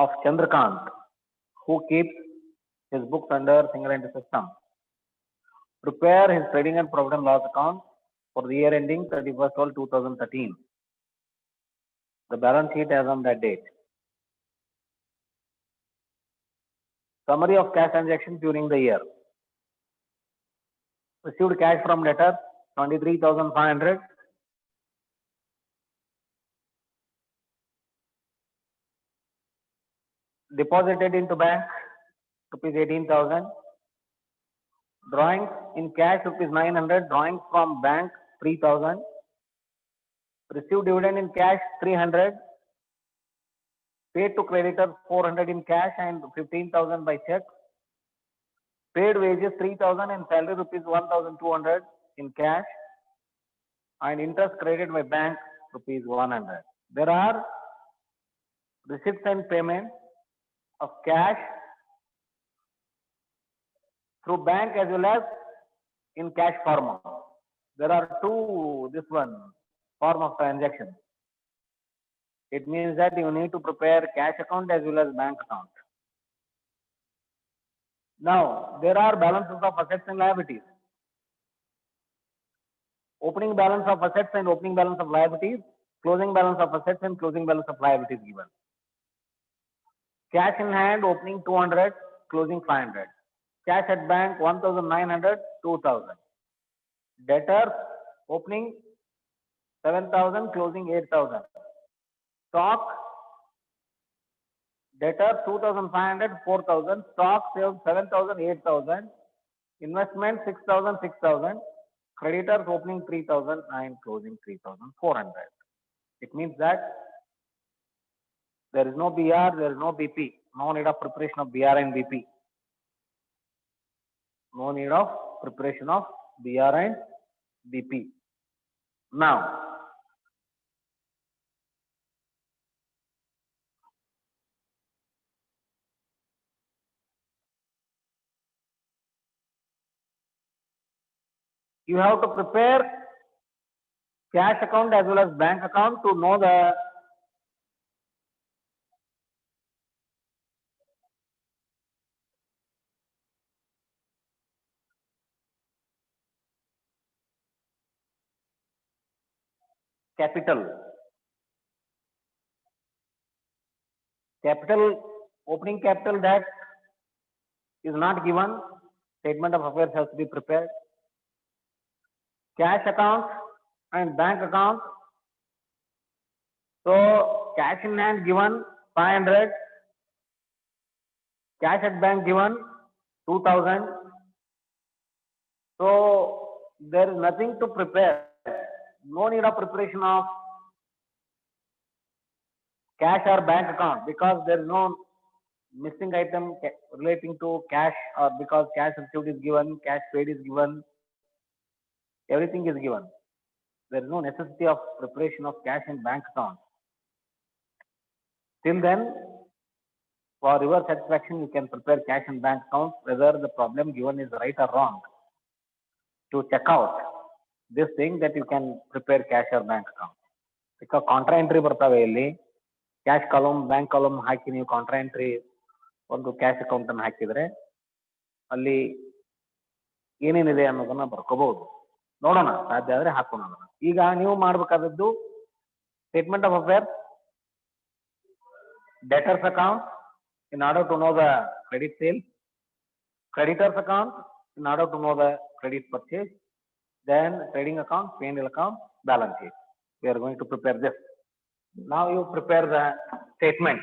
of Chandrakant, who keeps his books under single entry system. Prepare his trading and profit and loss account for the year ending 31st 12/2013. The balance sheet as on that date. Summary of cash transactions during the year. Received cash from debtors 23,500. Deposited into bank rupees 18,000. Drawings in cash rupees 900. Drawings from bank 3,000. Received dividend in cash 300. Paid to creditors 400 in cash and 15,000 by check. Paid wages 3,000 and salary rupees 1,200 in cash and interest credited by bank rupees 100. There are receipts and payments of cash through bank as well as in cash form. There are two form of transaction. It means that you need to prepare cash account as well as bank account. Now, there are balances of assets and liabilities. Opening balance of assets and opening balance of liabilities, closing balance of assets and closing balance of liabilities given. Cash in hand opening 200, closing 500. Cash at bank 1,900, 2,000. Debtors opening 7,000, closing 8,000. Stock debtors 2,500, 4,000. Stock sales 7,000, 8,000. Investment 6,000, 6,000. Creditors opening 3,000 and closing 3,400. It means that there is no BR, there is no BP. No need of preparation of BR and BP. No need of preparation of BR and BP. Now, you have to prepare cash account as well as bank account to know the capital. Opening capital that is not given, statement of affairs has to be prepared. Cash account and bank account. So cash in hand given 500, cash at bank given 2,000. So there is nothing to prepare. No need of preparation of cash or bank account because there is no missing item relating to cash or because cash received is given, cash paid is given, everything is given. There is no necessity of preparation of cash and bank account. Till then, for your satisfaction, you can prepare cash and bank account whether the problem given is right or wrong. To check out this thing that you can prepare cash or bank account. Because contra entry ಬರ್ತವೆ ಇಲ್ಲಿ cash column, bank column ಹಾಕಿ ನೀವು contra entry ಒಂದು cash account ಅನ್ನು ಹಾಕಿದ್ರೆ ಅಲ್ಲಿ ಏನೇನಿದೆ ಅನ್ನೋದನ್ನ ಬರ್ಕೋಬಹುದು. ನೋಡೋಣ ಸಾಧ್ಯ ಆದ್ರೆ ಹಾಕೋಣ. ಈಗ ನೀವು ಮಾಡಬೇಕಾದದ್ದು statement of affairs, debtors account in order to know the credit sale, creditors account in order to know the credit purchase, then trading account, P&L account, balance sheet. We are going to prepare this. Now you prepare the statement.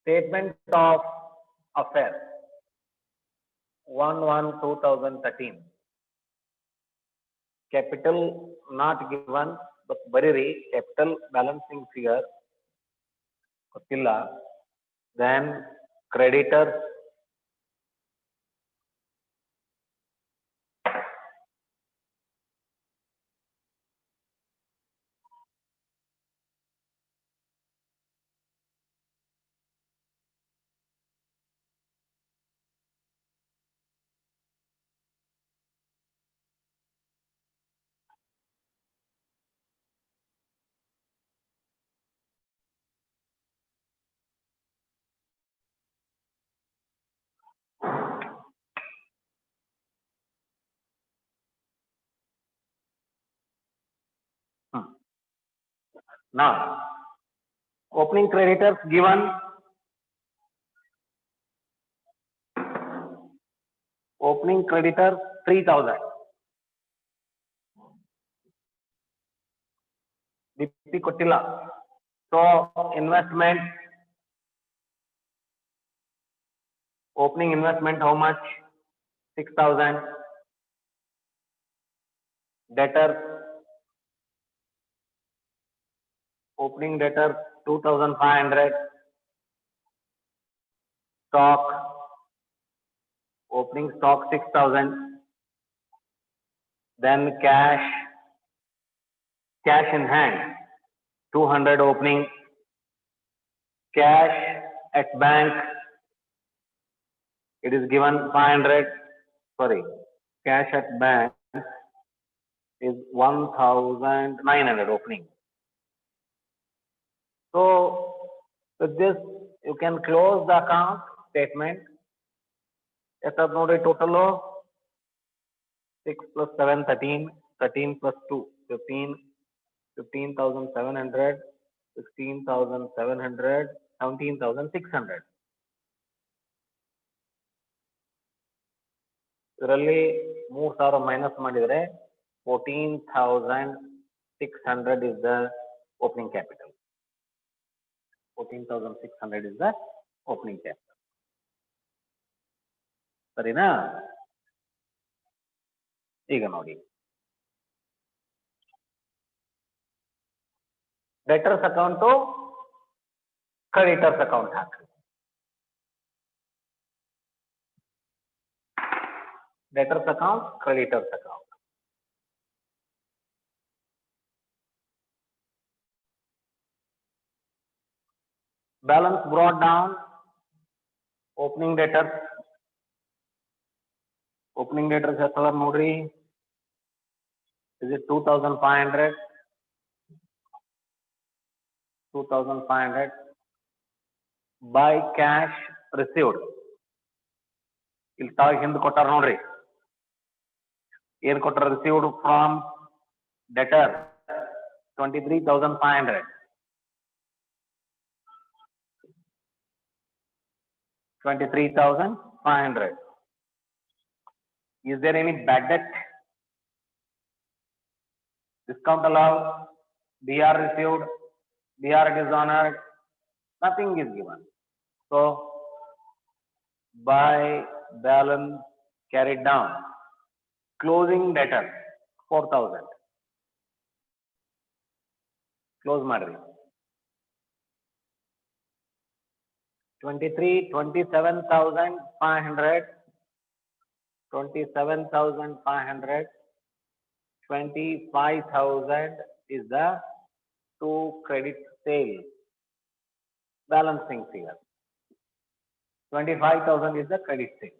Statement of affairs 1/1/2013. Capital not given but ಬರೀರಿ capital balancing figure ಗೊತ್ತಿಲ್ಲ. Then creditors Now, opening creditors given opening creditors 3,000. BP ಕೊಟ್ಟಿಲ್ಲ. So investment, opening investment how much? 6,000. Debtors, opening debtors 2,500. Stock, opening stock 6,000. Then cash in hand 200 opening. Cash at bank, it is given 500. Sorry, cash at bank is 1,900 opening. So with this you can close the account statement. Total 6 plus 7 13, 13 plus 2 15, 15,700, 16,700, 17,600. ಇದರಲ್ಲಿ 3,000 minus ಮಾಡಿದರೆ 14,600 is the opening capital. 14,600 is the opening capital. ಸರಿನಾ? ಈಗ ನೋಡಿ, debtors account creditors account ಹಾಕ್ರಿ. Debtors account, creditors account. Balance brought down, opening debtors. Opening debtors ಎಷ್ಟದ ನೋಡ್ರಿ? Is it 2,500? 2,500 by cash received. ಇಲ್ಲಿ ತಾವು ಹಿಂದೆ ಕೊಟ್ಟಾರ ನೋಡ್ರಿ, ಏನ್ ಕೊಟ್ಟಾರ? received from debtor 23,500. 23,500. Is there any bad debt? Discount allowed, BR received, BR dishonored, nothing is given. So by balance carried down, closing debtor 4,000. Close ಮಾಡ್ರಿ. 27,500, 27,500, 25,000 is the to credit sale balancing figure. 25,000 is the credit sale.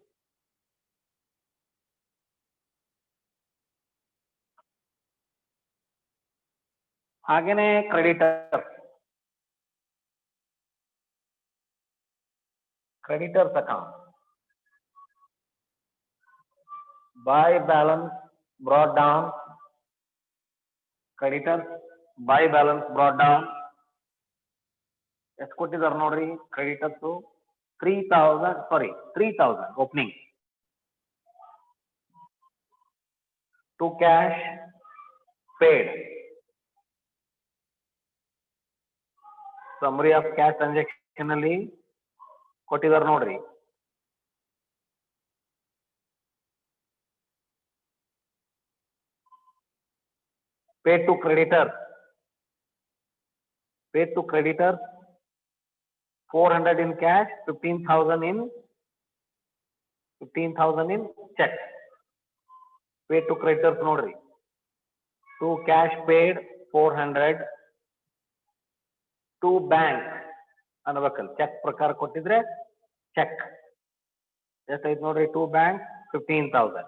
ಹಾಗೇನೆ creditors account, by balance brought down, creditors by balance brought down. ಎಷ್ಟು ಕೊಟ್ಟಿದ್ದಾರೆ ನೋಡ್ರಿ creditors 3,000 opening. To cash paid. Summary of cash transaction ಅಲ್ಲಿ ಕೊಟ್ಟಿದ್ದಾರೆ ನೋಡ್ರಿ. Paid to creditors. Paid to creditors 400 in cash, 15,000 in check. Paid to creditors ನೋಡ್ರಿ. To cash paid 400, to bank ಅನ್ಬೇಕಲ್ಲ, check ಪ್ರಕಾರ ಕೊಟ್ಟಿದ್ರೆ check ಎಷ್ಟೈತೆ ನೋಡ್ರಿ. to bank 15,000.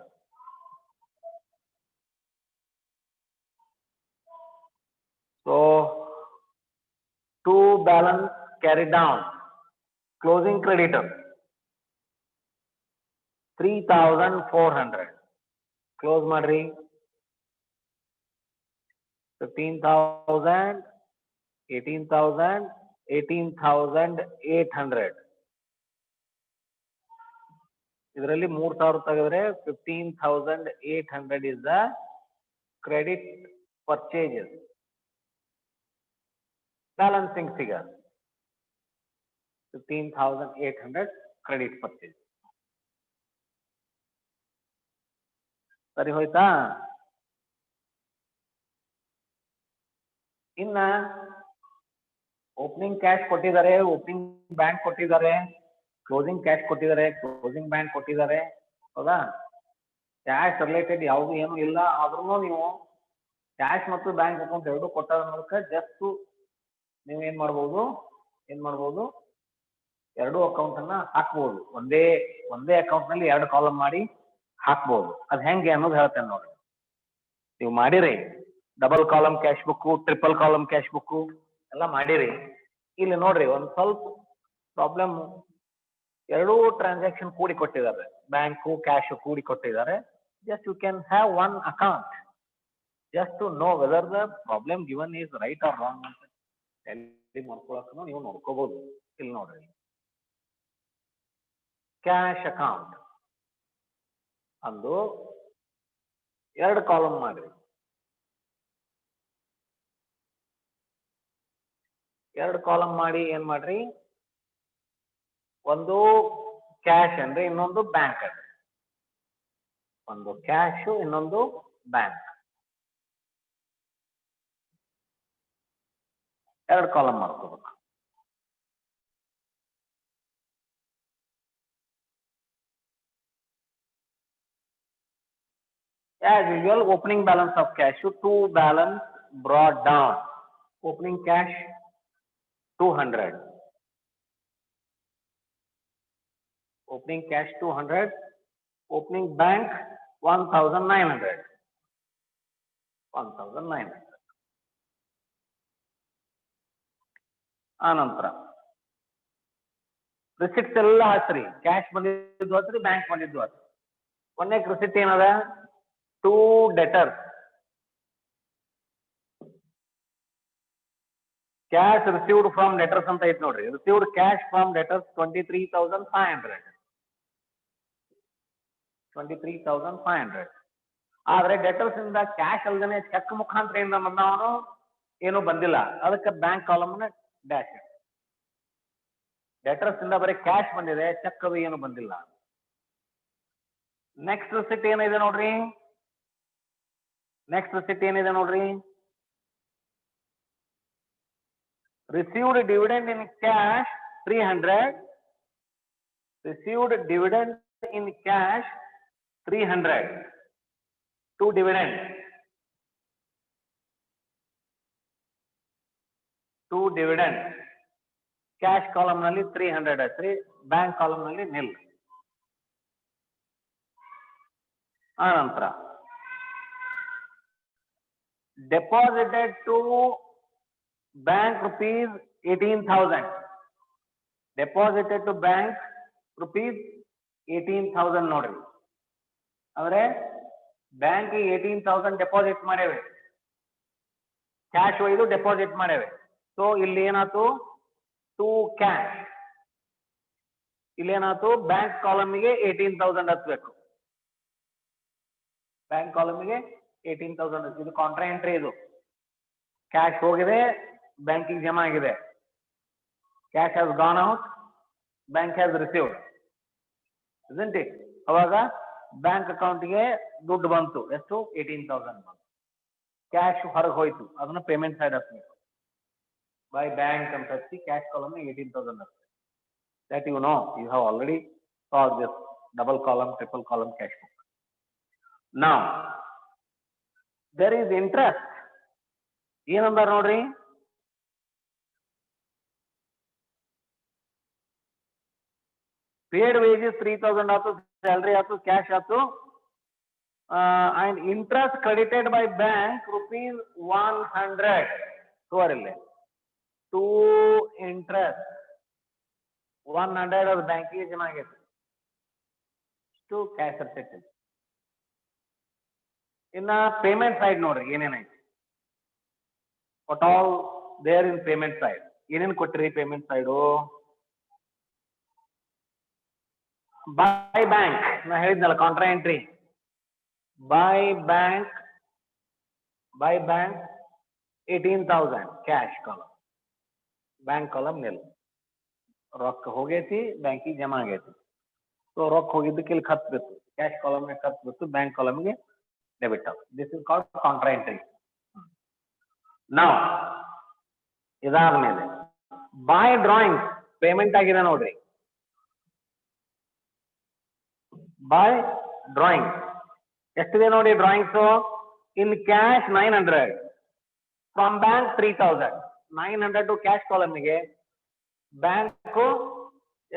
So to balance carried down, closing creditor 3,400. Close ಮಾಡ್ರಿ. 15,000 18,000, 18,800. ಇದರಲ್ಲಿ 3,000 ತೆಗೆದ್ರೆ 15,800 is the credit purchases. Balancing figure 15,800 credit purchase. ಸರಿ ಹೋಯ್ತಾ? ಇನ್ನ ಓಪನಿಂಗ್ ಕ್ಯಾಶ್ ಕೊಟ್ಟಿದ್ದಾರೆ, ಓಪನಿಂಗ್ ಬ್ಯಾಂಕ್ ಕೊಟ್ಟಿದ್ದಾರೆ, ಕ್ಲೋಸಿಂಗ್ ಕ್ಯಾಶ್ ಕೊಟ್ಟಿದ್ದಾರೆ, ಕ್ಲೋಸಿಂಗ್ ಬ್ಯಾಂಕ್ ಕೊಟ್ಟಿದ್ದಾರೆ, ಹೌದಾ? ಕ್ಯಾಶ್ ರಿಲೇಟೆಡ್ ಯಾವುದು ಏನು ಇಲ್ಲ, ಆದ್ರೂ ನೀವು ಕ್ಯಾಶ್ ಮತ್ತು ಬ್ಯಾಂಕ್ ಅಕೌಂಟ್ ಎರಡು ಕೊಟ್ಟಾದ ಮೂಲಕ ಜಸ್ಟ್ ನೀವು ಏನ್ ಮಾಡ್ಬೋದು ಎರಡು ಅಕೌಂಟ್ ಅನ್ನ ಹಾಕ್ಬೋದು. ಒಂದೇ ಅಕೌಂಟ್ ನಲ್ಲಿ ಎರಡು ಕಾಲಮ್ ಮಾಡಿ ಹಾಕ್ಬೋದು. ಅದ್ ಹೆಂಗೆ ಅನ್ನೋದು ಹೇಳ್ತೇನೆ ನೋಡ್ರಿ. ನೀವು ಮಾಡಿರಿ double column cash book, triple column cash book ಎಲ್ಲ ಮಾಡಿರಿ. ಇಲ್ಲಿ ನೋಡ್ರಿ ಒಂದ್ ಸ್ವಲ್ಪ ಪ್ರಾಬ್ಲಮ್, ಎರಡೂ ಟ್ರಾನ್ಸಾಕ್ಷನ್ ಕೂಡಿ ಕೊಟ್ಟಿದ್ದಾರೆ, ಬ್ಯಾಂಕು ಕ್ಯಾಶ್ ಕೂಡಿ ಕೊಟ್ಟಿದ್ದಾರೆ. Just you can have one account just to know whether the problem given is right or wrong ಅಂತ ಟ್ಯಾಲಿ ಮಾಡ್ಕೊಳಕ್ಕೂ ನೀವು ನೋಡ್ಕೋಬಹುದು. ಇಲ್ಲಿ ನೋಡ್ರಿ, ಕ್ಯಾಶ್ ಅಕೌಂಟ್ ಅಂದು ಎರಡು ಕಾಲಮ್ ಮಾಡ್ರಿ. ಎರಡು ಕಾಲಮ್ ಮಾಡಿ ಏನ್ ಮಾಡ್ರಿ, ಒಂದು ಕ್ಯಾಶ್ ಅಂದ್ರೆ ಇನ್ನೊಂದು ಬ್ಯಾಂಕ್ ಅಂದ್ರೆ, ಒಂದು ಕ್ಯಾಶ್ ಇನ್ನೊಂದು ಬ್ಯಾಂಕ್, ಎರಡು ಕಾಲಮ್ ಮಾಡ್ಕೋಬೇಕು. As usual, opening balance of cash, to balance brought down. Opening cash 200. Opening cash 200. Opening bank 1,900. 1,900. ಆನಂತರ ರಿಸಿಟ್ಸ್ ಎಲ್ಲ ಹಾಕ್ರಿ, ಕ್ಯಾಶ್ ಬಂದಿದ್ದು ಹಾಕ್ರಿ, ಬ್ಯಾಂಕ್ ಬಂದಿದ್ದು ಹಾಕ್ರಿ. ಒಂದೇ ರಿಸಿಟ್ ಏನದ, to debtors. Cash received from debtors ಅಂತ ಐತಿ ನೋಡ್ರಿ. Received cash from debtors 23,500. 23,500. ಆದ್ರೆ ಡೆಟರ್ಸ್ ಇಂದ ಕ್ಯಾಶ್ ಅಲ್ದೇನೆ ಚೆಕ್ ಮುಖಾಂತರ ಏನ್ ಬಂದವನು ಏನು ಬಂದಿಲ್ಲ, ಅದಕ್ಕೆ ಬ್ಯಾಂಕ್ ಕಾಲಮ್ ಡ್ಯಾಶ್. ಡೆಟರ್ಸ್ ಇಂದ ಬರೀ ಕ್ಯಾಶ್ ಬಂದಿದೆ, ಚೆಕ್ ಅದು ಏನು ಬಂದಿಲ್ಲ. ನೆಕ್ಸ್ಟ್ ರಿಸಿಟ್ ಏನಿದೆ ನೋಡ್ರಿ, received dividend in cash 300. Received dividend in cash 300. To dividend. Cash column ನಲ್ಲಿ 300 ಐತ್ರಿ, ಬ್ಯಾಂಕ್ ಕಾಲಮ್ ನಲ್ಲಿ ನಿಲ್. ಆನಂತರ deposited to bank rupees 18,000. Deposited to bank rupees 18,000 ನೋಡ್ರಿ. ಅಂದ್ರೆ ಬ್ಯಾಂಕ್ 18,000 ಡೆಪಾಸಿಟ್ ಮಾಡ್ಯಾವೆ, ಕ್ಯಾಶ್ ಒಯ್ದು ಡೆಪಾಸಿಟ್ ಮಾಡ್ಯಾವೆ. ಸೊ ಇಲ್ಲಿ ಏನಾಯ್ತು, ಟು ಕ್ಯಾಶ್. ಇಲ್ಲೇನಾಯ್ತು, ಬ್ಯಾಂಕ್ ಕಾಲಮ್ಗೆ 18,000 ಹತ್ಬೇಕು. ಬ್ಯಾಂಕ್ ಕಾಲಮ್ಗೆ 18,000. ಇದು ಕಾಂಟ್ರಾ ಎಂಟ್ರಿ. ಇದು ಕ್ಯಾಶ್ ಹೋಗಿದೆ, ಬ್ಯಾಂಕಿಗೆ ಜಮಾ ಆಗಿದೆ. Cash has gone out, bank has received, isn't it? ಅವಾಗ ಬ್ಯಾಂಕ್ ಅಕೌಂಟ್ಗೆ ದುಡ್ಡು ಬಂತು, ಎಷ್ಟು, 18,000 ಬಂತು. ಕ್ಯಾಶ್ ಹೊರಗೆ ಹೋಯ್ತು, ಅದನ್ನ ಪೇಮೆಂಟ್ ಸೈಡ್ ಹಾಕ್ಬೇಕು. ಬೈ ಬ್ಯಾಂಕ್ ಅಂತ ಹಚ್ಚಿ ಕ್ಯಾಶ್ ಕಾಲಮ್ 18,000 ಹಾಕ್ಬೇಕು. That you know, you have already saw this double column, triple column cash book. Now there is interest. ಏನಂದಾರ ನೋಡ್ರಿ, paid wages 3,000 ಆಯ್ತು, ಸ್ಯಾಲರಿ ಆಯ್ತು, ಕ್ಯಾಶ್ ಆಯ್ತು, and interest credited by bank rupees 100. ತೋರಿಲ್ಲ, to interest 100 ಅದು ಬ್ಯಾಂಕಿಗೆ ಜಮಾ ಆಗೈತೆ, ಇಷ್ಟು ಕ್ಯಾಶ್ ರಿಸಿಟ್. ಇನ್ನ ಪೇಮೆಂಟ್ ಸೈಡ್ ನೋಡ್ರಿ ಏನೇನೈತಿ. What all there in payment side. ಏನೇನು ಕೊಟ್ಟಿರಿ payment side? By bank, ನಾ ಹೇಳಿದ್ನಲ್ಲ contra entry. By bank 18,000 cash column. Bank column nil. ರೊಕ್ಕ ಹೋಗೈತಿ ಬ್ಯಾಂಕಿಗೆ ಜಮಾ ಆಗೈತಿ. ಸೊ ರೊಕ್ಕ ಹೋಗಿದ್ದಕ್ಕೆ ಇಲ್ಲಿ ಖರ್ಚು ಬಿತ್ತು, ಕ್ಯಾಶ್ ಕಾಲಮ್ ಖರ್ಚು ಬಿತ್ತು, ಬ್ಯಾಂಕ್ ಕಾಲಮ್ಗೆ ಡೆಬಿಟ್ ಆಗುತ್ತೆ. This is called contra entry. ನಾವು ಇದಾದ್ಮೇಲೆ ಬೈ ಡ್ರಾಯಿಂಗ್ ಪೇಮೆಂಟ್ ಆಗಿದೆ ನೋಡ್ರಿ. ಬೈ ಡ್ರಾಯಿಂಗ್ ಎಷ್ಟಿದೆ ನೋಡಿ drawings. In cash 900, from bank 3000. 900 to cash ಕಾಲಮ್ಗೆ, ಬ್ಯಾಂಕ್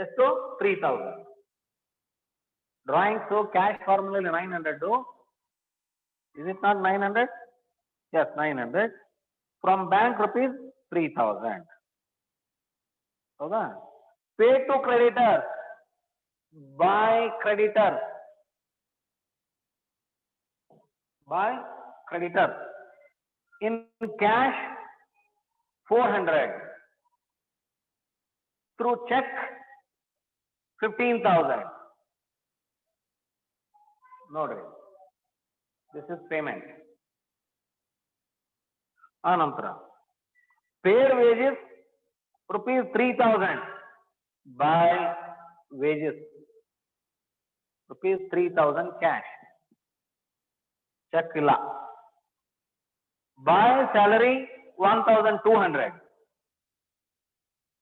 ಎಷ್ಟು 3000. Drawings cash formula 900. Is it not 900? Yes, 900. From bank rupees 3000. ಹೌದಾ? Pay to creditors by creditors. By creditors. In cash 400. Through check 15,000. ನೋಡ್ರಿ, this is payment. ಆ ನಂತರ paid wages rupees 3000 by wages rupees 3000 cash, check ಇಲ್ಲ. by salary 1200,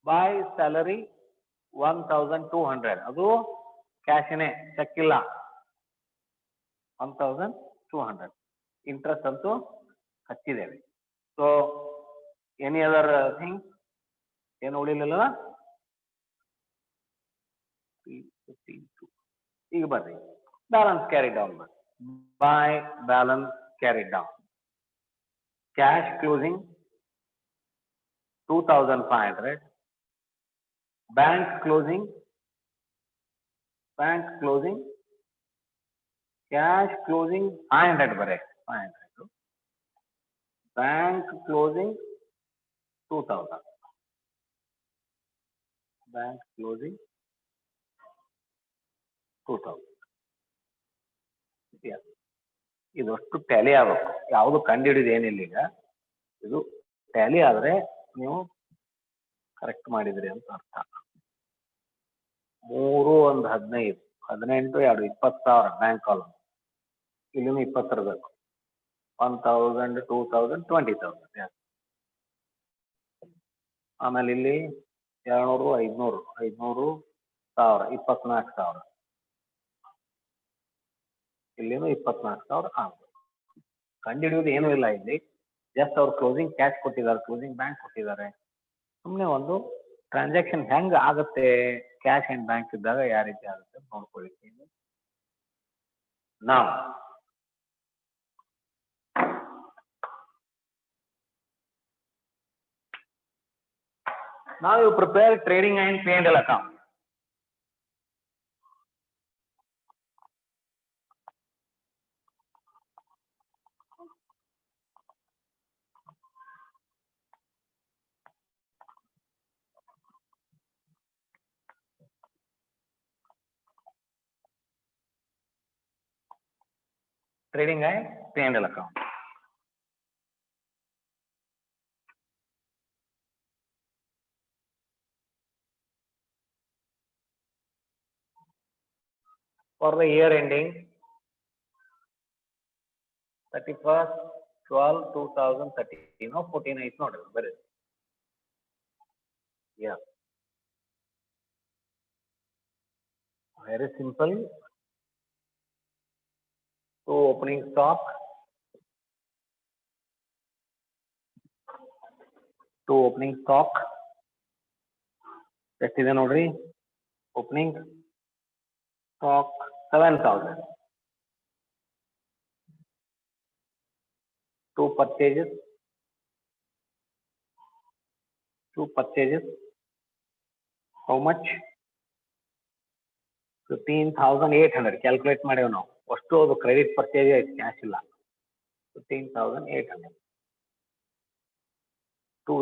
by salary 1200, ಅದು ಕ್ಯಾಶ್ನೇ, check ಇಲ್ಲ. 1200 interest ಅಂತೂ ಹಚ್ಚಿದ್ದೇವೆ. So any other thing ಏನು ಉಳಿಲಿಲ್ಲ. ಈಗ ಬರ್ರಿ balance carry down. By balance carry down. Cash closing 2500. Bank closing cash closing 500 ಬರೆ 500. Bank closing 2000. Bank closing 2000. ಇದಷ್ಟು ಟ್ಯಾಲಿ ಆಗಬೇಕು. ಯಾವುದು ಕಂಡು ಹಿಡಿದು ಏನಿಲ್ಲ. ಈಗ ಇದು ಟ್ಯಾಲಿ ಆದ್ರೆ ನೀವು ಕರೆಕ್ಟ್ ಮಾಡಿದ್ರಿ ಅಂತ ಅರ್ಥ. 3 1 15 18 2 20,000 ಬ್ಯಾಂಕ್ ಕಾಲಮ್. ಇಲ್ಲಿನೂ 20 ಇರಬೇಕು. 1000 2000 20,000. ಆಮೇಲೆ ಇಲ್ಲಿ 200 500 500 1000 24,000. ಇಲ್ಲಿನೂ 24,000 ಆಗಬೇಕು. ಕಂಡುಹಿಡಿಯೋದು ಏನೂ ಇಲ್ಲ ಇಲ್ಲಿ. ಜಸ್ಟ್ ಅವ್ರು ಕ್ಲೋಸಿಂಗ್ ಕ್ಯಾಶ್ ಕೊಟ್ಟಿದ್ದಾರೆ, ಕ್ಲೋಸಿಂಗ್ ಬ್ಯಾಂಕ್ ಕೊಟ್ಟಿದ್ದಾರೆ. ಸುಮ್ಮನೆ ಒಂದು ಟ್ರಾನ್ಸಾಕ್ಷನ್ ಹೆಂಗ್ ಆಗುತ್ತೆ ಕ್ಯಾಶ್ ಅಂಡ್ ಬ್ಯಾಂಕ್ ಇದ್ದಾಗ ಯಾವ ರೀತಿ ಆಗುತ್ತೆ ನೋಡ್ಕೊಳ್ಳಿಕ್ಕೆ. ನಾವು you prepare trading and P&L account. Trading and P&L account. For the year ending 31st 12/2013. No 14 is not very. Yeah. Very simple. So opening stock, ಎಷ್ಟಿದೆ ನೋಡ್ರಿ. Opening stock 7,000. 2 purchases. How much? 15,800 calculate ಮಾಡೇವು ನಾವು. ಅಷ್ಟು ಅದು credit purchase ಐತಿ, cash ಇಲ್ಲ. 15,800. 2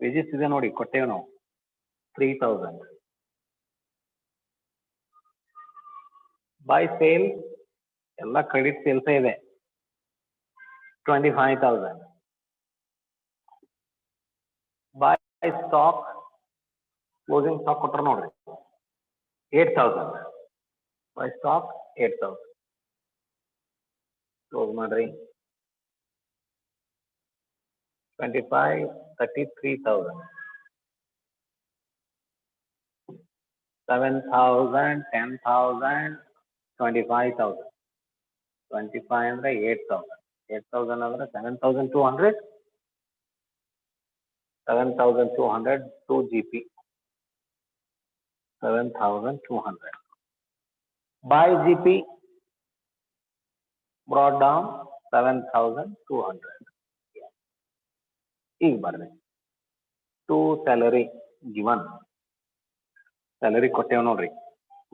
wages ಇದೆ ನೋಡಿ ಕೊಟ್ಟೇವೆ ನಾವು 3000. ಬೈ ಸೇಲ್ ಎಲ್ಲ ಕ್ರೆಡಿಟ್ ಸೇಲ್ಸ್ ಇದೆ 25,000. ಬೈ ಸ್ಟಾಕ್ ಕ್ಲೋಸಿಂಗ್ ಸ್ಟಾಕ್ ಕೊಟ್ಟರು ನೋಡ್ರಿ 8,000. ಬೈ ಸ್ಟಾಕ್ 8,000 ಕ್ಲೋಸ್ ಮಾಡ್ರಿ 25, 33,000. 7,000, 10,000, 25,000. 25 ಅಂದ್ರೆ 8,000. 8,000 ಅಂದ್ರೆ 7,200. 7,200 2 GP. 7,200. By GP brought down 7,200. ಈಗ ಬರ್ರಿ ಟು ಸ್ಯಾಲರಿ ಗಿವನ್ ಸ್ಯಾಲರಿ ಕೊಟ್ಟೇವ್ ನೋಡ್ರಿ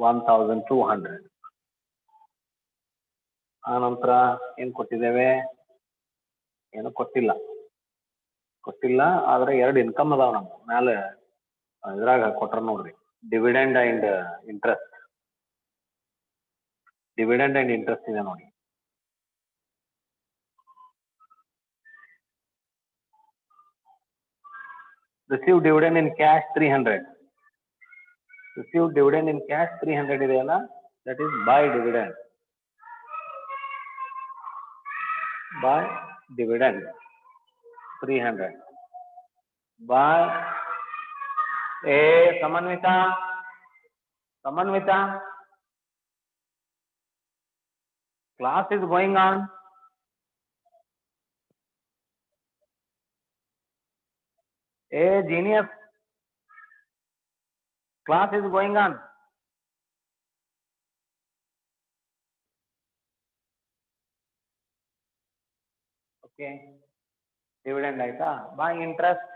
1,200. ಆ ನಂತರ ಏನ್ ಕೊಟ್ಟಿದ್ದೇವೆ? ಏನು ಕೊಟ್ಟಿಲ್ಲ ಆದ್ರೆ 2 ಇನ್ಕಮ್ ಅದಾವ ನಮ್ ಮ್ಯಾಲ ಇದ್ರಾಗ ಕೊಟ್ರ ನೋಡ್ರಿ dividend and interest. Dividend and interest ಇದೆ ನೋಡಿ. Receive dividend in cash 300. Receive dividend in cash 300 ಇದೆಯಲ್ಲ, that is buy dividend. Buy dividend 300. Buy Samanvita. Class is going on. Genius. Class is going on. Okay. Dividend ಆಯ್ತಾ? By interest.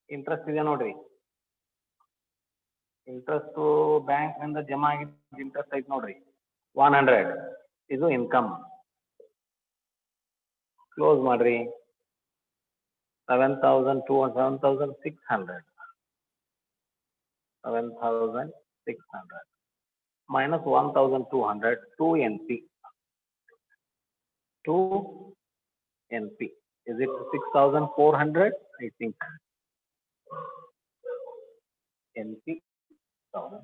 Interest ಇದೆ ನೋಡ್ರಿ. Interest bank ನಿಂದ ಜಮಾ ಆಗಿದ್ದ interest ಐತೆ ನೋಡ್ರಿ 100. ಇದು ಇನ್ಕಮ್. ಕ್ಲೋಸ್ ಮಾಡ್ರಿ 7,600. 7,600 minus 1,200 2 NP. 2 NP. Is it 6,400? I think. NP 1,000.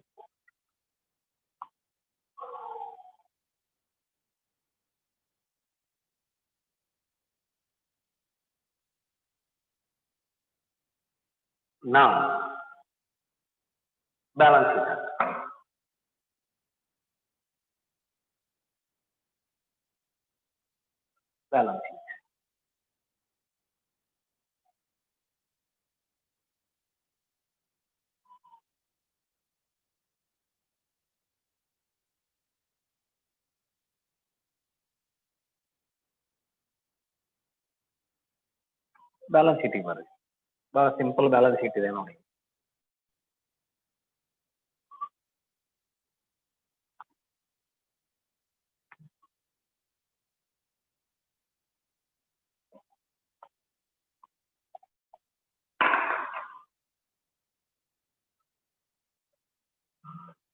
Now, balance sheet. Balance sheet. Balance ಶೀಟಿಗೆ ಬರ್ರಿ. ಬಹಳ ಸಿಂಪಲ್ ಬ್ಯಾಲೆನ್ಸ್ ಶೀಟ್ ಇದೆ ನೋಡಿ.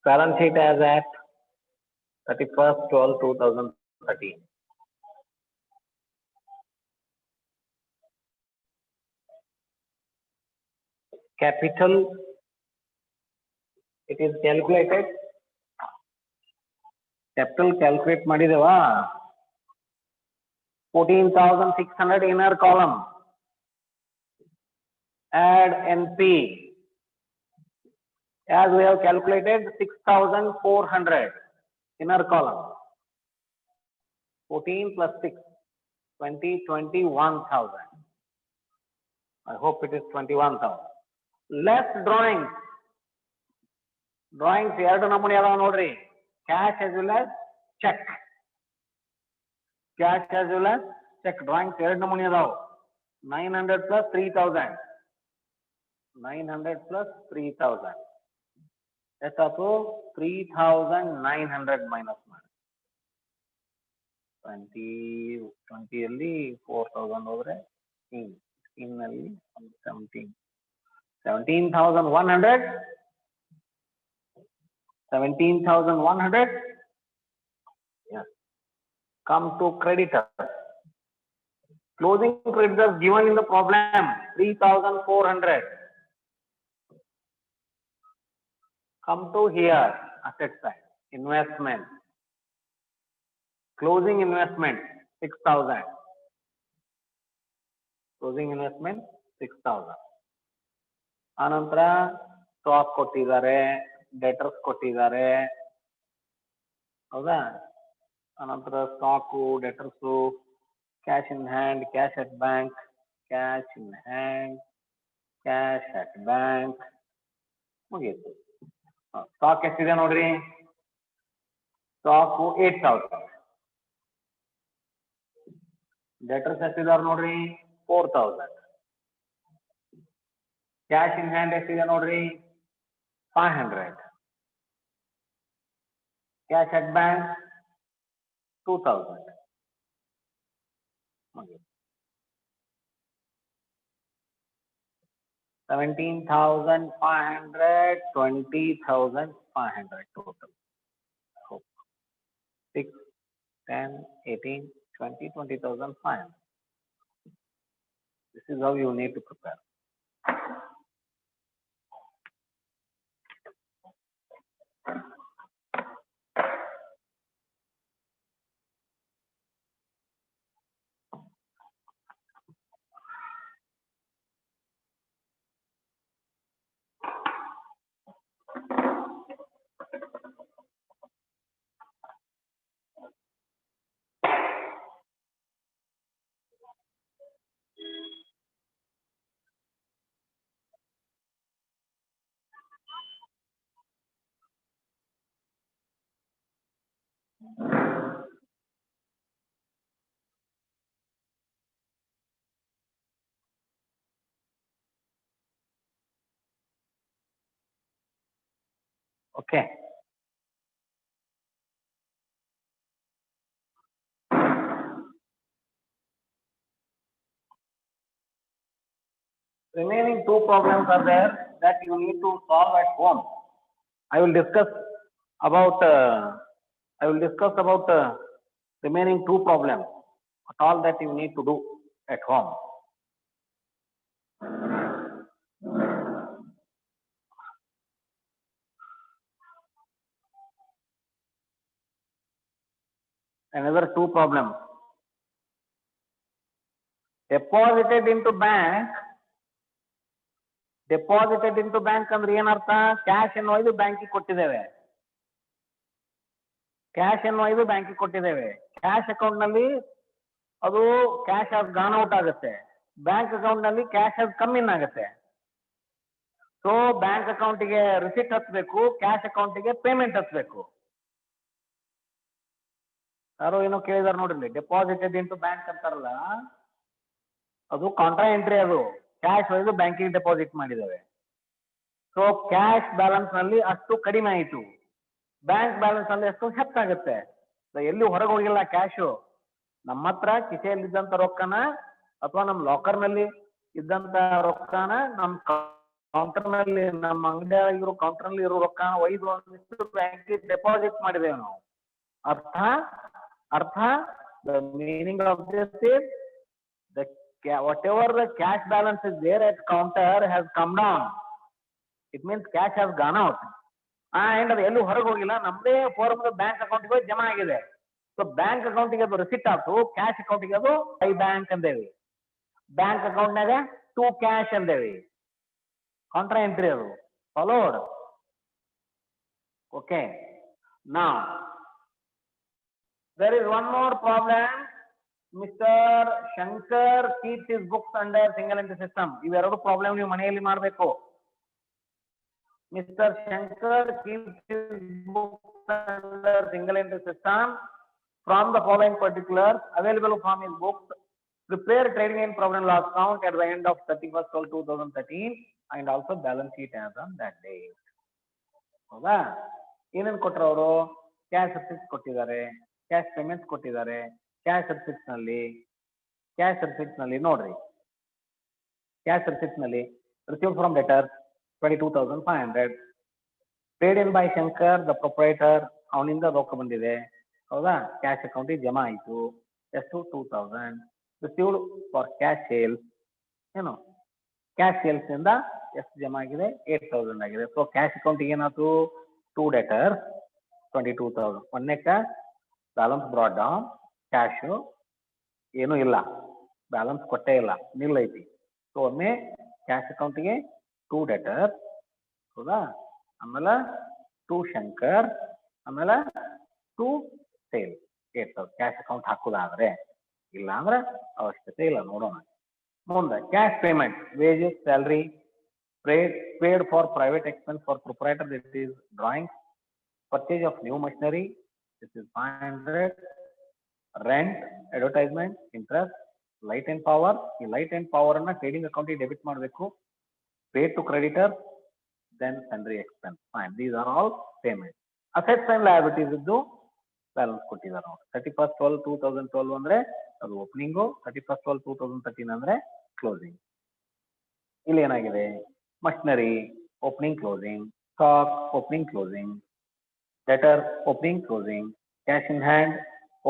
Balance sheet as at 31st/12/2013. Capital, it is calculated. Capital calculate ಮಾಡಿದೇವಾ 14,600 inner column. Add NP. As we have calculated 6,400 inner column. 14 plus 6, 20, 21,000. I hope it is 21,000. Less drawings. Drawings ಎರಡು ನಮೂನೆ ಅದಾವ ನೋಡ್ರಿ. Cash as well as check. Cash as well as check. Drawings ಎರಡು ನಮೂನೆ ಅದಾವ. 900 plus 3,000. 900 plus 3,000. ಎಷ್ಟಾಯ್ತು? 3,900 minus ಮಾಡಿ 20 ಅಲ್ಲಿ 4000 ಹೋದ್ರೆ 16 ನಲ್ಲಿ 17,100 yes. Come to creditors. Closing creditors given in the problem 3,400. Come to here, asset side, investment. Closing investment 6,000. Closing investment 6,000. ಅನಂತರ stock ಕೊಟ್ಟಿದ್ದಾರೆ, ಡೆಟರ್ಸ್ ಕೊಟ್ಟಿದ್ದಾರೆ, ಹೌದಾ? ಅನಂತರ stock, debtors, cash in hand, cash at bank, cash in hand, cash at bank, ಮುಗೀತು. Stock ಎಷ್ಟಿದೆ ನೋಡ್ರಿ, stock 8,000. Debtors ಎಷ್ಟಿದಾರೆ ನೋಡ್ರಿ, 4,000. Cash in hand ಎಷ್ಟಿದೆ ನೋಡ್ರಿ, 500. Cash at bank 2,000. 17,500, 20,500 total. 6, 10, 18, 20, 20,500. This is how you need to prepare. Okay. Remaining two problems are there that you need to solve at home. I will discuss about remaining two problems, all that you need to do at home. Another two problems. Deposited into bank ಅಂದ್ರೆ ಏನರ್ಥ? Cash ಎನ್ನುವ ಇದು ಬ್ಯಾಂಕಿಗೆ ಕೊಟ್ಟಿದ್ದೇವೆ. Cash ಎನ್ನುವ ಇದು ಬ್ಯಾಂಕಿಗೆ ಕೊಟ್ಟಿದ್ದೇವೆ. ಕ್ಯಾಶ್ ಅಕೌಂಟ್ ನಲ್ಲಿ ಅದು ಕ್ಯಾಶ್ ಆಸ್ ಗಾನ್ ಔಟ್ ಆಗುತ್ತೆ. ಬ್ಯಾಂಕ್ ಅಕೌಂಟ್ ನಲ್ಲಿ ಕ್ಯಾಶ್ ಆಸ್ ಕಮ್ ಇನ್ ಆಗುತ್ತೆ. ಸೊ ಬ್ಯಾಂಕ್ ಅಕೌಂಟಿಗೆ ರಿಸಿಟ್ ಹಚ್ಚಬೇಕು, ಕ್ಯಾಶ್ ಅಕೌಂಟಿಗೆ ಪೇಮೆಂಟ್ ಹಚ್ಚಬೇಕು. ಯಾರೋ ಏನೋ ಕೇಳಿದಾರೆ ನೋಡ್ರಿ, ಡೆಪಾಸಿಟೆಡ್ ಇಂಟು ಬ್ಯಾಂಕ್ ಅಂತಾರಲ್ಲ, ಅದು ಕಾಂಟ್ರಾ ಎಂಟ್ರಿ. ಅದು ಕ್ಯಾಶ್ ಒಯ್ದು ಬ್ಯಾಂಕಿಗೆ ಡೆಪಾಸಿಟ್ ಮಾಡಿದ್ದೇವೆ. ಸೊ ಕ್ಯಾಶ್ ಬ್ಯಾಲೆನ್ಸ್ ನಲ್ಲಿ ಅಷ್ಟು ಕಡಿಮೆ ಆಯಿತು, ಬ್ಯಾಂಕ್ ಬ್ಯಾಲೆನ್ಸ್ ನಲ್ಲಿ ಅಷ್ಟು ಹೆಚ್ಚಾಗುತ್ತೆ. ಎಲ್ಲಿ ಹೊರಗೆ ಹೋಗಿಲ್ಲ ಕ್ಯಾಶು. ನಮ್ಮ ಹತ್ರ ಕಿಸೆಯಲ್ಲಿದ್ದಂತ ರೊಕ್ಕನ ಅಥವಾ ನಮ್ಮ ಲಾಕರ್ ನಲ್ಲಿ ಇದ್ದಂತ ರೊಕ್ಕನ ನಮ್ಮ ಕೌಂಟರ್ ನಲ್ಲಿ, ನಮ್ಮ ಅಂಗಡಿಯಾಗಿರೋ ಕೌಂಟರ್ ನಲ್ಲಿ ಇರೋ ರೊಕ್ಕನ ಒಯ್ದು ಒಂದಿಷ್ಟು ಬ್ಯಾಂಕಿಗೆ ಡೆಪಾಸಿಟ್ ಮಾಡಿದ್ದೇವೆ ನಾವು. ಅರ್ಥ the meaning of this is whatever the cash balance is there at counter has come down. It means cash has gone out. And ಅದು ಎಲ್ಲೂ ಹೊರಗೆ ಹೋಗಿಲ್ಲ, ನಮ್ಮದೇ ಫಾರ್ಮ್ ಬ್ಯಾಂಕ್ ಅಕೌಂಟ್ಗೆ ಜಮಾ ಆಗಿದೆ. ಸೊ ಬ್ಯಾಂಕ್ ಅಕೌಂಟಿಗೆ ಅದು ರಿಸಿಟ್ ಆಯ್ತು, ಕ್ಯಾಶ್ ಅಕೌಂಟಿಗೆ ಅದು ಐ ಬ್ಯಾಂಕ್ ಅಂದೇವಿ, ಬ್ಯಾಂಕ್ ಅಕೌಂಟ್ನಾಗ ಟು ಕ್ಯಾಶ್ ಅಂದೇವಿ. ಕಾಂಟ್ರಾ ಎಂಟ್ರಿ ಅದು followed. Okay, now there is one more problem. Mr. Shankar keeps his books under single entry system. ಇವೆರಡು ಪ್ರಾಬ್ಲಮ್ ನೀವು ಮನೆಯಲ್ಲಿ ಮಾಡಬೇಕು. Mr. Shankar keeps his books under single entry system from the following particulars available from his books. Prepare trading and profit and loss account at the end of 31/12/2013 and also balance sheet as on that date. ಹೌದಾ? ಏನೇನು ಕೊಟ್ಟರು ಅವರು? Cash receipts ಕೊಟ್ಟಿದ್ದಾರೆ, cash payments ಕೊಟ್ಟಿದ್ದಾರೆ, cash receipts ನಲ್ಲಿ ನೋಡ್ರಿ, cash receipt ನಲ್ಲಿ receive from deter 22,500, paid in by Shankar the proprietor, ಅವನಿಂದ ರೊಕ್ಕ ಬಂದಿದೆ ಹೌದಾ, ಕ್ಯಾಶ್ ಅಕೌಂಟಿಗೆ ಜಮಾ ಆಯಿತು ಎಷ್ಟು 2,000. ರಿಸೀವ್ಡ್ ಫಾರ್ ಕ್ಯಾಶ್ ಸೇಲ್ಸ್, ಏನು ಕ್ಯಾಶ್ ಸೇಲ್ಸ್ ಇಂದ ಎಷ್ಟು ಜಮಾ ಆಗಿದೆ 8,000 ಆಗಿದೆ. ಸೊ ಕ್ಯಾಶ್ ಅಕೌಂಟಿಗೆ ಏನಾಯ್ತು 2 ಡೆಟರ್ಸ್ 22,000. ಒಂದನೇಕ ಬ್ಯಾಲೆನ್ಸ್ ಬ್ರಾಡ್ ಡೌನ್, ಕ್ಯಾಶ್ ಏನೂ ಇಲ್ಲ, ಬ್ಯಾಲೆನ್ಸ್ ಕೊಟ್ಟೇ ಇಲ್ಲ, ನಿಲ್ ಐತಿ. ಸೊ ಒಮ್ಮೆ ಕ್ಯಾಶ್ ಅಕೌಂಟಿಗೆ 2 ಡೆಟರ್ ಹೌದಾ, ಆಮೇಲೆ 2 ಶಂಕರ್, ಆಮೇಲೆ 2 ಸೇಲ್ 8,000 ಕ್ಯಾಶ್ ಅಕೌಂಟ್ ಹಾಕೋದಾದ್ರೆ. ಇಲ್ಲ ಅಂದ್ರೆ ಅವಶ್ಯಕತೆ ಇಲ್ಲ, ನೋಡೋಣ ಮುಂದೆ. Cash payment, wages, salary, paid for private expense for proprietor, this is drawings. Purchase of new machinery, this is 500. Rent, advertisement, interest, light and power, ಈ ಲೈಟ್ ಅಂಡ್ ಪವರ್ ಅನ್ನ trading ಅಕೌಂಟಿಗೆ debit ಮಾಡಬೇಕು. Paid to creditor, then sundry expense. Fine, these are all payments. Assets and liabilities ಇದ್ದು balance ಕೊಟ್ಟಿದ್ದಾರೆ ನೋಡಿ. 31/12/2012 ಅಂದ್ರೆ ಅದು opening, 31/12/2013 ಅಂದ್ರೆ ಕ್ಲೋಸಿಂಗ್. ಇಲ್ಲಿ ಏನಾಗಿದೆ, machinery opening closing, stock opening closing, debtor opening closing, cash in hand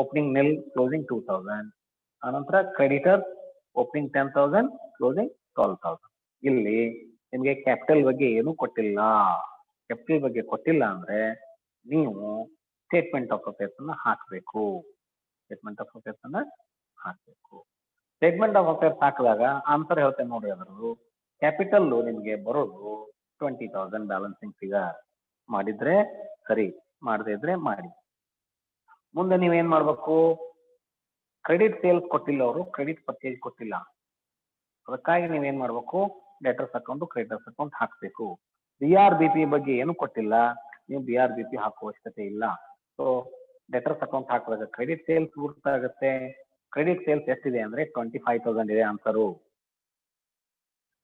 opening nil closing 2,000, ಆನಂತರ creditor opening 10,000 closing 12,000. ಇಲ್ಲಿ ನಿಮಗೆ ಕ್ಯಾಪಿಟಲ್ ಬಗ್ಗೆ ಏನೂ ಕೊಟ್ಟಿಲ್ಲ. ಕ್ಯಾಪಿಟಲ್ ಬಗ್ಗೆ ಕೊಟ್ಟಿಲ್ಲ ಅಂದ್ರೆ ನೀವು ಸ್ಟೇಟ್ಮೆಂಟ್ ಆಫ್ ಅಫೇರ್ಸ್ ಅನ್ನ ಹಾಕಬೇಕು. ಸ್ಟೇಟ್ಮೆಂಟ್ ಆಫ್ ಅಫೇರ್ಸ್ ಅನ್ನ ಹಾಕಬೇಕು. ಸ್ಟೇಟ್ಮೆಂಟ್ ಆಫ್ ಅಫೇರ್ಸ್ ಹಾಕಿದಾಗ ಆನ್ಸರ್ ಹೇಳ್ತೇನೆ ನೋಡಿ. ಅದರದ್ದು ಕ್ಯಾಪಿಟಲ್ ನಿಮಗೆ ಬರೋದು 20,000 ಬ್ಯಾಲೆನ್ಸಿಂಗ್ ಫಿಗರ್. ಮಾಡಿದ್ರೆ ಸರಿ, ಮಾಡದೇ ಇದ್ರೆ ಮಾಡಿ. ಮುಂದೆ ನೀವೇನ್ ಮಾಡ್ಬೇಕು, ಕ್ರೆಡಿಟ್ ಸೇಲ್ಸ್ ಕೊಟ್ಟಿಲ್ಲ, ಅವರು ಕ್ರೆಡಿಟ್ ಪರ್ಚೇಸ್ ಕೊಟ್ಟಿಲ್ಲ, ಅದಕ್ಕಾಗಿ ನೀವೇನ್ ಮಾಡ್ಬೇಕು, ಡೆಟರ್ಸ್ ಅಕೌಂಟ್ ಕ್ರೆಡಿಟರ್ಸ್ ಅಕೌಂಟ್ ಹಾಕಬೇಕು. BRBP ಬಗ್ಗೆ ಏನು ಕೊಟ್ಟಿಲ್ಲ, ನೀವು BRBP ಹಾಕುವ ಅವಶ್ಯಕತೆ ಇಲ್ಲ. ಸೊ ಡೆಟರ್ಸ್ ಅಕೌಂಟ್ ಹಾಕಿದಾಗ ಕ್ರೆಡಿಟ್ ಸೇಲ್ಸ್ ಗುರ್ತಾಗುತ್ತೆ. ಕ್ರೆಡಿಟ್ ಸೇಲ್ಸ್ ಎಷ್ಟಿದೆ ಅಂದ್ರೆ 25,000 ಇದೆ ಆನ್ಸರು.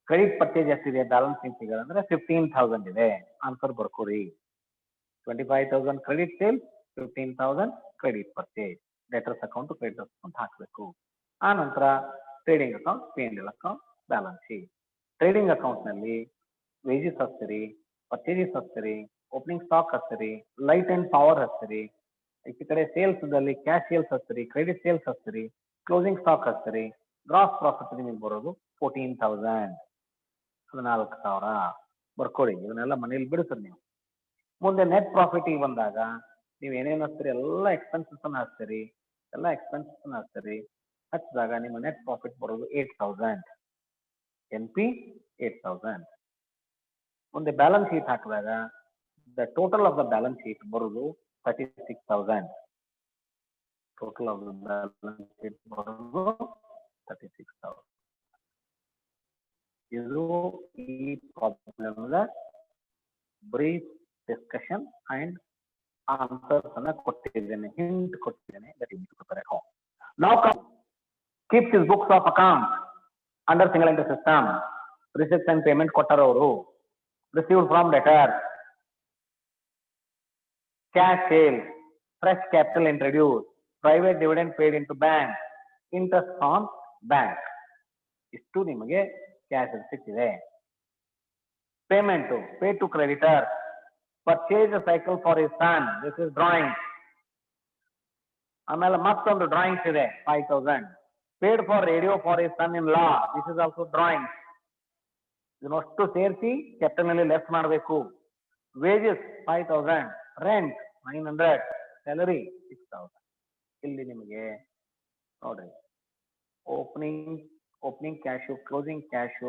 ಕ್ರೆಡಿಟ್ ಪರ್ಚೇಸ್ ಎಷ್ಟಿದೆ ಬ್ಯಾಲೆನ್ಸಿಂಗ್ ಫಿಗರ್ ಅಂದ್ರೆ 15,000 ಇದೆ, ಆನ್ಸರ್ ಬರ್ಕೋರಿ. 25,000 credit sales, 15,000 credit purchase. Debtors account creditors account ಹಾಕಬೇಕು. ಆ ನಂತರ trading account, P&L account, balance sheet. Trading account ನಲ್ಲಿ ವೇಜಸ್ ಹಚ್ಚಿರಿ, ಪರ್ಚೇಸಸ್ ಹಚ್ಚಿರಿ, ಓಪನಿಂಗ್ ಸ್ಟಾಕ್ ಹಚ್ಚಿರಿ, ಲೈಟ್ ಅಂಡ್ ಪವರ್ ಹಚ್ಚಿರಿ. ಈ ಕಡೆ ಸೇಲ್ಸ್ ದಲ್ಲಿ ಕ್ಯಾಶ್ ಸೇಲ್ಸ್ ಹಚ್ಚಿರಿ, ಕ್ರೆಡಿಟ್ ಸೇಲ್ಸ್ ಹಚ್ಚಿರಿ, ಕ್ಲೋಸಿಂಗ್ ಸ್ಟಾಕ್ ಹಚ್ಚಿರಿ. ಗ್ರಾಸ್ ಪ್ರಾಫಿಟ್ ನಿಮಗೆ ಬರೋದು 14,000, 14,000 ಬರ್ಕೊಳ್ಳಿ. ಇವನ್ನೆಲ್ಲ ಮನೇಲಿ ಬಿಡಿಸ್ರಿ ನೀವು. ಮುಂದೆ ನೆಟ್ ಪ್ರಾಫಿಟ್ ಬಂದಾಗ ನೀವು ಏನೇನು ಹಚ್ಚಿರಿ ಎಲ್ಲ ಎಕ್ಸ್ಪೆನ್ಸಸ್ ಅನ್ನ ಹಚ್ಚಿರಿ, ಎಲ್ಲ ಎಕ್ಸ್ಪೆನ್ಸಸ್ ಅನ್ನ ಹಚ್ಚಿರಿ. ಹಚ್ಚಿದಾಗ ನಿಮ್ಮ ನೆಟ್ ಪ್ರಾಫಿಟ್ ಬರೋದು 8,000, NP 8,000. ಮುಂದೆ ಬ್ಯಾಲೆನ್ಸ್ ಶೀಟ್ ಹಾಕಿದಾಗ the total of the balance sheet ಬರೋದು 36,000. Total of the balance sheet ಬರೋದು 36,000. ಇದು ಈ ಪ್ರಾಬ್ಲಮ್ದ ಬ್ರೀಫ್ ಡಿಸ್ಕಷನ್ ಅಂಡ್ ಆನ್ಸರ್ಸ್ ಅನ್ನ ಕೊಟ್ಟಿದ್ದೇನೆ, ಹಿಂಟ್ ಕೊಟ್ಟಿದ್ದೇನೆ. Now keeps his books of account under single entry system. Receipts and payment ಕೊಟ್ಟರವರು. Received from debtor, cash sale, fresh capital introduced, private dividend paid into bank, interest on bank. ಇಷ್ಟು ನಿಮಗೆ cash ಸಿಕ್ಕಿದೆ. Payment, paid to creditor, purchase a cycle for his son, this is drawing. ಆಮೇಲೆ ಮತ್ತೊಂದು drawings ಇದೆ 5,000. paid for radio for his son in law, this is also drawing. ಇದನ್ನಷ್ಟು ಸೇರಿಸಿ capital ನಲ್ಲಿ less ಮಾಡಬೇಕು. Wages 5,000, rent 900, salary 6,000. ಇಲ್ಲಿ ನಿಮಗೆ ನೋಡ್ರಿ opening cash, closing cash,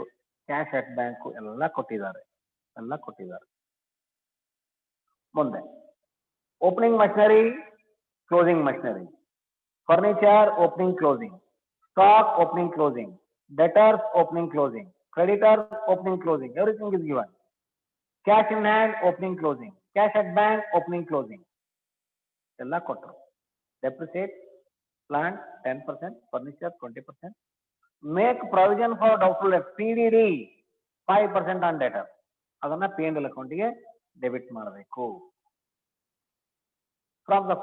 cash at bank ಎಲ್ಲ ಕೊಟ್ಟಿದ್ದಾರೆ. ಮುಂದೆ opening machinery, closing machinery, furniture opening closing, stock opening closing, debtors opening closing, creditors opening closing, everything is given. Cash in hand opening closing, cash at bank opening closing, ella kotru. Depreciate plant 10%, furniture 20%. Make provision for doubtful debt, PDD 5% on debtor, adanna P&L account ge debit ಮಾಡಬೇಕು. From the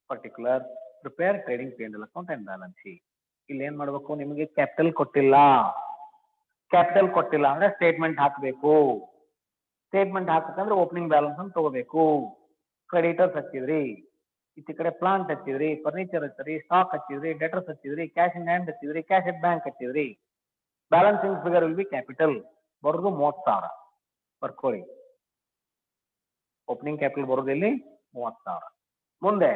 particular prepare trading P&L account and balance sheet. ಇಲ್ಲಿ ಏನ್ ಮಾಡ್ಬೇಕು, ನಿಮಗೆ capital ಕೊಟ್ಟಿಲ್ಲ ಅಂದ್ರೆ statement ಹಾಕಬೇಕು. Statement ಹಾಕಬೇಕಂದ್ರೆ opening balance ಅಂತ ತಗೋಬೇಕು. ಕ್ರೆಡಿಟರ್ಸ್ ಹಚ್ಚಿದ್ರಿ, ಈಚೆ ಕಡೆ ಪ್ಲಾಂಟ್ ಹಚ್ಚಿದ್ರಿ, ಫರ್ನಿಚರ್ ಹಚ್ಚಿದ್ರಿ, ಸ್ಟಾಕ್ ಹಚ್ಚಿದ್ರಿ, ಡೆಟರ್ಸ್ ಹಚ್ಚಿದ್ರಿ, ಕ್ಯಾಶ್ ಇನ್ ಹ್ಯಾಂಡ್ ಹಚ್ಚಿದ್ರಿ, ಕ್ಯಾಶ್ ಎಟ್ ಬ್ಯಾಂಕ್ ಹಚ್ಚಿದ್ರಿ. Balancing figure will be capital, ಬರೋದು 30,000 ಬರ್ಕೊಳ್ಳಿ. ಓಪನಿಂಗ್ ಕ್ಯಾಪಿಟಲ್ ಬರೋದು ಇಲ್ಲಿ 30,000. ಮುಂದೆ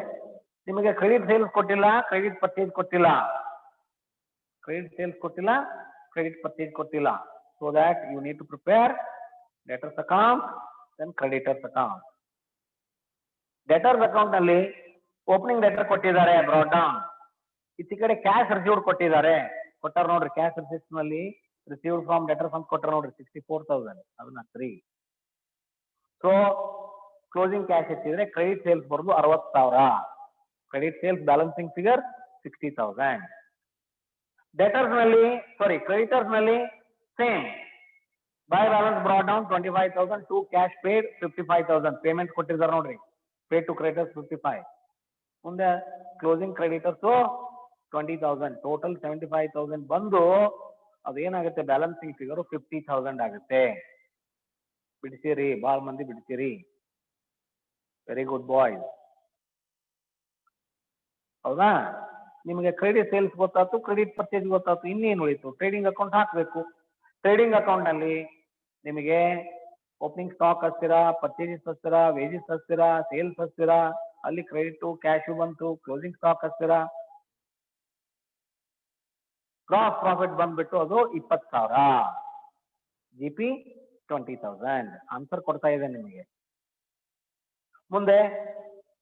ನಿಮಗೆ ಕ್ರೆಡಿಟ್ ಸೇಲ್ಸ್ ಕೊಟ್ಟಿಲ್ಲ, ಕ್ರೆಡಿಟ್ ಪರ್ಚೇಸ್ ಕೊಟ್ಟಿಲ್ಲ, ಕ್ರೆಡಿಟ್ ಪರ್ಚೇಸ್ ಕೊಟ್ಟಿಲ್ಲ. So that you need to prepare debtors account then creditors account. debtors account ನಲ್ಲಿ ಓಪನಿಂಗ್ ಡೆಟರ್ ಕೊಟ್ಟಿದ್ದಾರೆ ಬ್ರಾಟ್ ಡೌನ್, ಈಚೆ ಕಡೆ ಕ್ಯಾಶ್ ರಿಸೀವ್ಡ್ ಕೊಟ್ಟಿದ್ದಾರೆ, ಕೊಟ್ಟಾರ ನೋಡ್ರಿ. ಕ್ಯಾಶ್ ರಿಸಿಪ್ಟ್ ನಲ್ಲಿ ರಿಸೀವ್ಡ್ ಫ್ರಮ್ ಡೆಟರ್ಸ್ ಅಂತ ಕೊಟ್ಟಾರ ನೋಡ್ರಿ 64,000, ಅದನ್ನ 3. ಸೊ ಕ್ಲೋಸಿಂಗ್ ಕ್ಯಾಶ್ ಎಷ್ಟಿದ್ರೆ ಕ್ರೆಡಿಟ್ ಸೇಲ್ಸ್ ಬರೋದು 60,000. Credit sales balancing figure 60,000. Creditors ನಲ್ಲಿ same by balance brought down 25,000 to cash paid 55,000 payment ಕೊಟ್ಟಿದ್ದಾರೆ ನೋಡ್ರಿ. Paid to creditors 55. ಮುಂದೆ ಕ್ಲೋಸಿಂಗ್ ಕ್ರೆಡಿಟರ್ಸ್ 20,000, ಟೋಟಲ್ 75,000 ಬಂದು ಅದೇನಾಗುತ್ತೆ ಬ್ಯಾಲೆನ್ಸಿಂಗ್ ಫಿಗರ್ 50,000 ಆಗುತ್ತೆ. ಬಿಡಿಸಿರಿ, ಬಾಳ್ ಮಂದಿ ಬಿಡಿಸಿರಿ. Very good boys. ಹೌದಾ? ನಿಮಗೆ ಕ್ರೆಡಿಟ್ ಸೇಲ್ಸ್ ಗೊತ್ತಾಯ್ತು, ಕ್ರೆಡಿಟ್ ಪರ್ಚೇಸ್ ಗೊತ್ತಾಯ್ತು, ಇನ್ನೇನು ಉಳಿತು? ಟ್ರೇಡಿಂಗ್ ಅಕೌಂಟ್ ಹಾಕಬೇಕು. ಟ್ರೇಡಿಂಗ್ ಅಕೌಂಟ್ ನಲ್ಲಿ ನಿಮಗೆ ಓಪನಿಂಗ್ ಸ್ಟಾಕ್ ಹಚ್ತೀರಾ, ಪರ್ಚೇಸಸ್ ಹಚ್ತೀರಾ, ವೇಜಸ್ ಹಚ್ತೀರಾ, ಸೇಲ್ಸ್ ಹಚ್ತೀರಾ, ಅಲ್ಲಿ ಕ್ರೆಡಿಟ್ ಕ್ಯಾಶ್ ಬಂತು, ಕ್ಲೋಸಿಂಗ್ ಸ್ಟಾಕ್ ಹಚ್ತೀರಾ, ಗ್ರಾಸ್ ಪ್ರಾಫಿಟ್ ಬಂದ್ಬಿಟ್ಟು ಅದು 20,000, GP 20,000. ಆನ್ಸರ್ ಕೊಡ್ತಾ ಇದೆ ನಿಮಗೆ. ಮುಂದೆ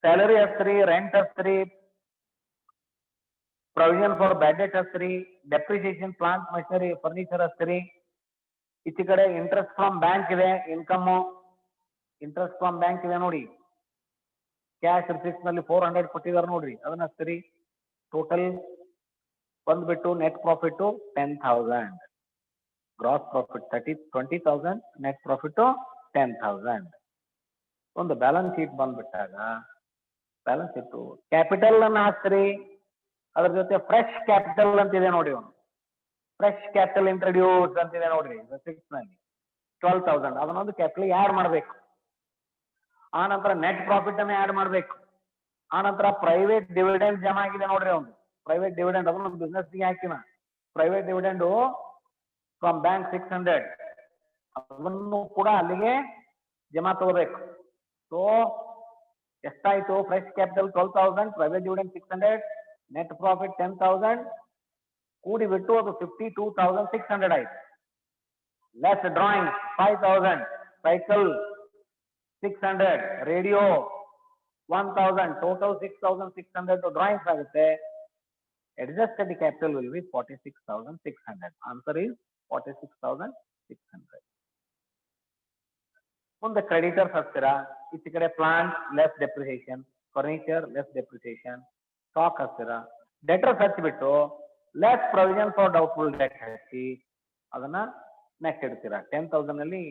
ಸ್ಯಾಲರಿ ಹಚ್ತೀರಿ, ರೆಂಟ್ ಹಚ್ತೀರಿ, ಪ್ರೊವಿಷನ್ ಫಾರ್ ಬ್ಯಾಡ್ ಡೆಟ್ ಹಚ್ತೀರಿ, ಡೆಪ್ರಿಸಿಯೇಷನ್ ಪ್ಲಾಂಟ್ ಮಷಿನರಿ ಫರ್ನಿಚರ್ ಹಚ್ತೀರಿ. ಈಚೆ ಕಡೆ ಇಂಟ್ರೆಸ್ಟ್ ಫ್ರಮ್ ಬ್ಯಾಂಕ್ ಇದೆ, ಇನ್ಕಮ್ ಇಂಟ್ರೆಸ್ಟ್ ಫ್ರಮ್ ಬ್ಯಾಂಕ್ ಇದೆ ನೋಡಿ. ಕ್ಯಾಶ್ ರಿಸಿಪ್ಟ್ ನಲ್ಲಿ 400 ಕೊಟ್ಟಿದ್ದಾರೆ ನೋಡ್ರಿ, ಅದನ್ನ ಹಚ್ತೀರಿ. ಟೋಟಲ್ ಬಂದ್ಬಿಟ್ಟು net profit 10,000, gross profit 20,000, net profit 10,000. ಒಂದು ಬ್ಯಾಲೆನ್ಸ್ ಶೀಟ್ ಬಂದ್ಬಿಟ್ಟಾಗ ಬ್ಯಾಲೆನ್ಸ್ ಶೀಟ್ ಕ್ಯಾಪಿಟಲ್ ಅನ್ನ ಹಾಕ್ತೀರಿ, ಅದ್ರ ಜೊತೆ ಫ್ರೆಶ್ ಕ್ಯಾಪಿಟಲ್ ಅಂತಿದೆ ನೋಡಿ. ಒಂದು ಫ್ರೆಶ್ ಕ್ಯಾಪಿಟಲ್ ಇಂಟ್ರೊಡ್ಯೂಸ್ ಅಂತಿದೆ ನೋಡ್ರಿ ರಿಸಿಪ್ಟ್ ನಲ್ಲಿ 12,000. ಅದನ್ನೊಂದು ಕ್ಯಾಪಿಟಲ್ ಆಡ್ ಮಾಡಬೇಕು. ಆ ನಂತರ ನೆಟ್ ಪ್ರಾಫಿಟ್ ಅನ್ನ ಆಡ್ ಮಾಡಬೇಕು. ಆ ನಂತರ ಪ್ರೈವೇಟ್ ಡಿವಿಡೆಂಡ್ ಜಮಾ ಆಗಿದೆ ನೋಡ್ರಿ. ಒಂದು ಪ್ರೈವೇಟ್ ಡಿವಿಡೆಂಡ್ ಅದನ್ನ ಬಿಸ್ನೆಸ್ ಗೆ ಹಾಕಿನ ಪ್ರೈವೇಟ್ ಡಿವಿಡೆಂಡ್ ಫ್ರಮ್ ಬ್ಯಾಂಕ್ 600, ಅದನ್ನು ಕೂಡ ಅಲ್ಲಿಗೆ ಜಮಾ ತಗೋಬೇಕು. ಸೊ ಎಷ್ಟಾಯ್ತು? Fresh capital 12,000, private dividend 600, net profit 10,000 ಕೂಡಿ ಬಿಟ್ಟು ಅದು 52,600 ಆಯ್ತು. Less drawing 5,000, cycle 600, radio 1,000, total 6,600 drawings ಆಗುತ್ತೆ. Adjusted capital will be 46,600. Answer is 46,600. ಮುಂದೆ ಕ್ರೆಡಿಟರ್ಸ್ ಹಚ್ತೀರಾ, ಈಚೆ ಕಡೆ plant less depreciation, furniture less depreciation, stock ಹಚ್ತೀರಾ. ಡೆಟರ್ಸ್ ಹಚ್ಚಿಬಿಟ್ಟು less provision for doubtful debt ಹಚ್ಚಿ ಅದನ್ನ ನೆಕ್ಸ್ಟ್ ಇಡ್ತೀರಾ. 10,000 ಅಲ್ಲಿ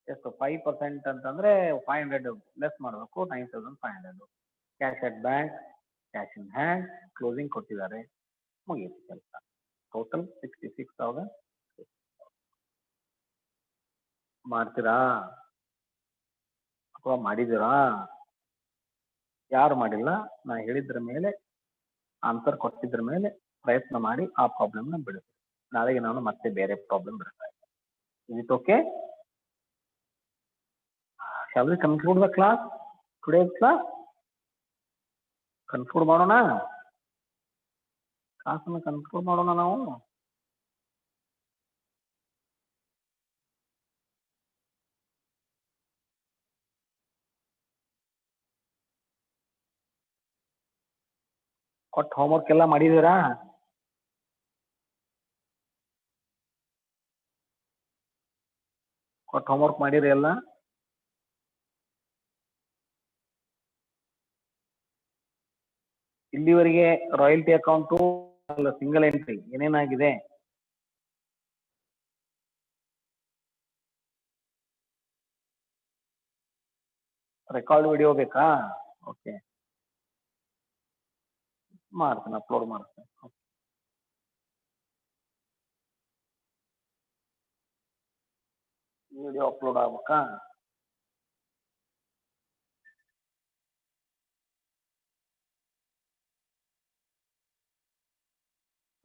ಎಷ್ಟು 5% ಅಂತಂದ್ರೆ 500 ಲೆಸ್ ಮಾಡಬೇಕು, 9,500. Cash at bank, cash in hand, closing ಕೊಟ್ಟಿದ್ದಾರೆ, ಮುಗಿಯಿತು ಕೆಲಸ. ಟೋಟಲ್ 66,000. ಮಾಡ್ತೀರಾ ಅಥವಾ ಮಾಡಿದ್ದೀರಾ? ಯಾರು ಮಾಡಿಲ್ಲ, ನಾ ಹೇಳಿದ್ರ ಮೇಲೆ ಆನ್ಸರ್ ಕೊಟ್ಟಿದ್ರ ಮೇಲೆ ಪ್ರಯತ್ನ ಮಾಡಿ ಆ ಪ್ರಾಬ್ಲಮ್ನ ಬಿಡಿಸಿ. ನಾಳೆಗೆ ನಾನು ಮತ್ತೆ ಬೇರೆ ಪ್ರಾಬ್ಲಮ್ ಬಿಡ್ತಾ ಇದ್ದೆ. Is it okay? Shall we conclude the class? Today's class? Conclude ಮಾಡೋಣ, ಕ್ಲಾಸನ್ನು ಕನ್ಕ್ಲೂಡ್ ಮಾಡೋಣ ನಾವು. ಕೊಟ್ಟು ಹೋಮ್ವರ್ಕ್ ಎಲ್ಲ ಮಾಡಿದೀರಾ? ಕೊಟ್ಟು ಹೋಮ್ವರ್ಕ್ ಮಾಡಿರಿ ಎಲ್ಲ? ಇಲ್ಲಿವರೆಗೆ ರಾಯಲ್ಟಿ ಅಕೌಂಟು ಸಿಂಗಲ್ ಎಂಟ್ರಿ ಏನೇನಾಗಿದೆ? ರೆಕಾರ್ಡ್ ವಿಡಿಯೋ ಬೇಕಾ? ಓಕೆ, ಮಾಡ್ತೀನಿ, ಅಪ್ಲೋಡ್ ಮಾಡ್ತೀನಿ. ವಿಡಿಯೋ ಅಪ್ಲೋಡ್ ಆಗ್ಬೇಕಾ?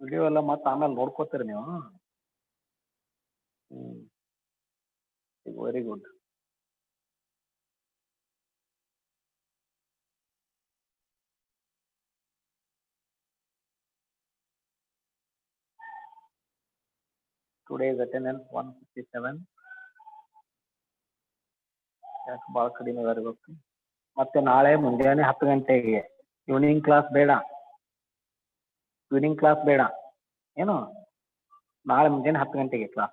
ವಿಡಿಯೋ ಎಲ್ಲ ಮತ್ತೆ ಆಮೇಲೆ ನೋಡ್ಕೋತೀರಿ ನೀವು? Very good. Today's attendance 157. ಯಾಕೆ ಭಾಳ ಕಡಿಮೆ ಅದಾರಿ ಇವತ್ತು? ಮತ್ತೆ ನಾಳೆ ಮುಂಜಾನೆ 10 ಗಂಟೆಗೆ ಈವ್ನಿಂಗ್ ಕ್ಲಾಸ್ ಬೇಡ. ಏನು? ನಾಳೆ ಮುಂಜಾನೆ 10 ಗಂಟೆಗೆ ಕ್ಲಾಸ್.